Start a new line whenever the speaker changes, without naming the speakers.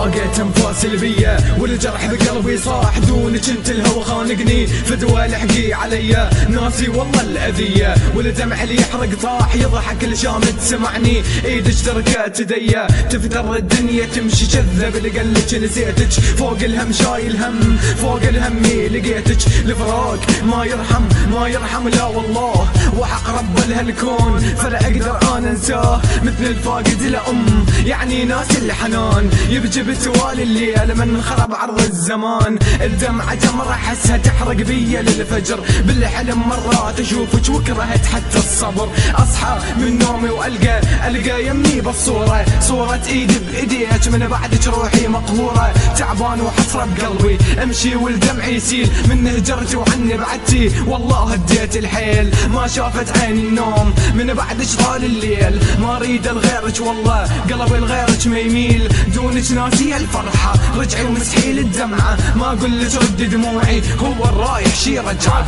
ضاقت انفاس البية والجرح بقلبي صاح، دونك انت الهوى خانقني فدوى لحقي عليا، ناسي والله الاذية والدمع اللي يحرق طاح، يضحك الشامت سمعني ايدك تركت ايديا، تفتر الدنيا تمشي كذب لقلك نسيتك، فوق الهم شايل هم فوق الهم لقيتك، الفراق ما يرحم ما يرحم لا والله، وحق رب الهالكون فلا اقدر انا انساه، مثل الفاقد لأم يعني ناس الحنان، يبجي بتوالي الليل من خرب عرض الزمان، الدمعة جمرة حسها تحرق بيا للفجر، بالحلم مرات اشوفك وكرهت حتى الصبر، اصحى من نومي والقى يمي بالصورة، صورة ايدي بايديك من بعدك روحي مقهورة، تعبان وحسرة بقلبي امشي والدمع يسيل، من هجرتي وعني بعدتي والله هديت الحيل، ما شافت عيني النوم من بعدك طال الليل، ما اريد لغيرك والله قلبي لغيرك ما يميل، دونك ناسي الفرحة رجعي ومسحيل الدمعة، ما اقول لك رد دموعي هو الرايح شي رجعه،